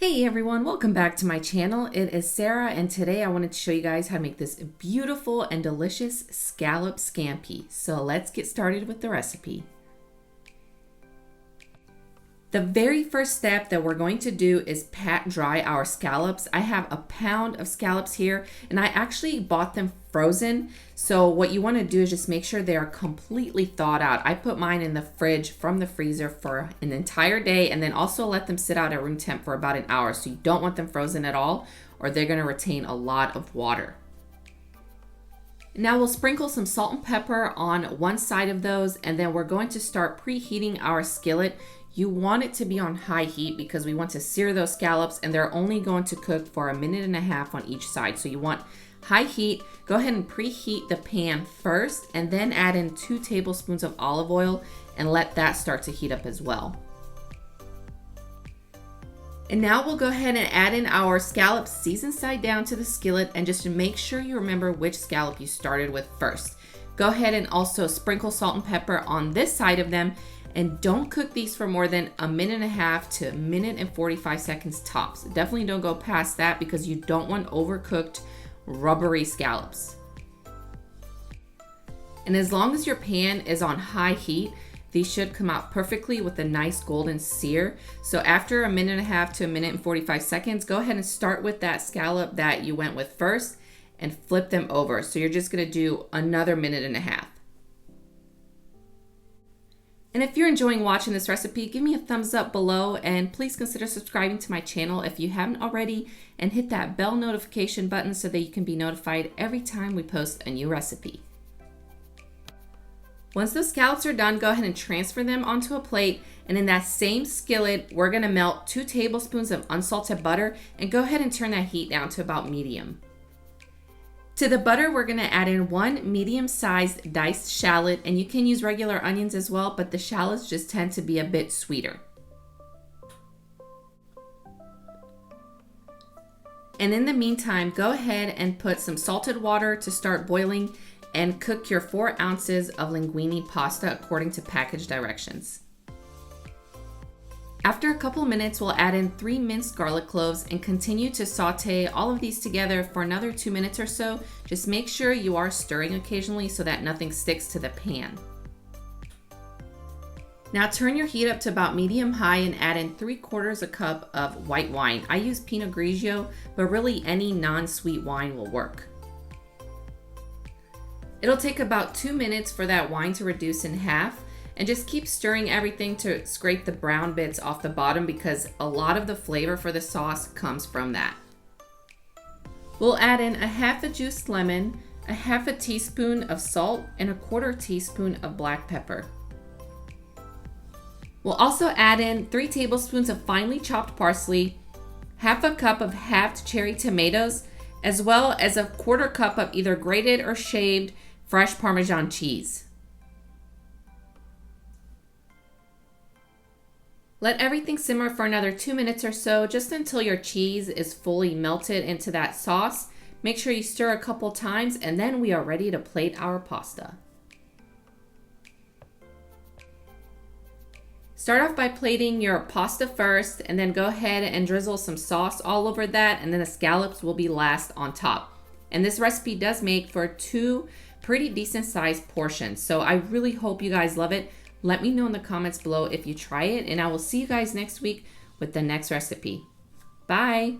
Hey everyone, welcome back to my channel. It is Sarah and today I wanted to show you guys how to make this beautiful and delicious scallop scampi. So let's get started with the recipe. The very first step that we're going to do is pat dry our scallops. I have a pound of scallops here and I actually bought them frozen. So what you want to do is just make sure they are completely thawed out. I put mine in the fridge from the freezer for an entire day and then also let them sit out at room temp for about an hour. So you don't want them frozen at all or they're going to retain a lot of water. Now we'll sprinkle some salt and pepper on one side of those and then we're going to start preheating our skillet. You want it to be on high heat because we want to sear those scallops and they're only going to cook for a minute and a half on each side. So you want high heat. Go ahead and preheat the pan first and then add in 2 tablespoons of olive oil and let that start to heat up as well. And now we'll go ahead and add in our scallops seasoned side down to the skillet, and just to make sure you remember which scallop you started with first. Go ahead and also sprinkle salt and pepper on this side of them. And don't cook these for more than a minute and a half to a minute and 45 seconds tops. Definitely don't go past that because you don't want overcooked, rubbery scallops. And as long as your pan is on high heat, these should come out perfectly with a nice golden sear. So after a minute and a half to a minute and 45 seconds, go ahead and start with that scallop that you went with first and flip them over. So you're just gonna do another minute and a half. And if you're enjoying watching this recipe, give me a thumbs up below and please consider subscribing to my channel if you haven't already and hit that bell notification button so that you can be notified every time we post a new recipe. Once the scallops are done, go ahead and transfer them onto a plate, and in that same skillet, we're gonna melt 2 tablespoons of unsalted butter and go ahead and turn that heat down to about medium. To the butter, we're gonna add in 1 medium-sized diced shallot, and you can use regular onions as well, but the shallots just tend to be a bit sweeter. And in the meantime, go ahead and put some salted water to start boiling and cook your 4 ounces of linguine pasta according to package directions. After a couple minutes, we'll add in 3 minced garlic cloves and continue to saute all of these together for another 2 minutes or so. Just make sure you are stirring occasionally so that nothing sticks to the pan. Now turn your heat up to about medium-high and add in 3/4 cup of white wine. I use Pinot Grigio, but really any non-sweet wine will work. It'll take about 2 minutes for that wine to reduce in half. And just keep stirring everything to scrape the brown bits off the bottom because a lot of the flavor for the sauce comes from that. We'll add in a half a juiced lemon, a half a teaspoon of salt, and a 1/4 teaspoon of black pepper. We'll also add in 3 tablespoons of finely chopped parsley, half a cup of halved cherry tomatoes, as well as a 1/4 cup of either grated or shaved fresh Parmesan cheese. Let everything simmer for another 2 minutes or so, just until your cheese is fully melted into that sauce. Make sure you stir a couple times and then we are ready to plate our pasta. Start off by plating your pasta first and then go ahead and drizzle some sauce all over that, and then the scallops will be last on top. And this recipe does make for 2 pretty decent sized portions, so I really hope you guys love it. Let me know in the comments below if you try it, and I will see you guys next week with the next recipe. Bye!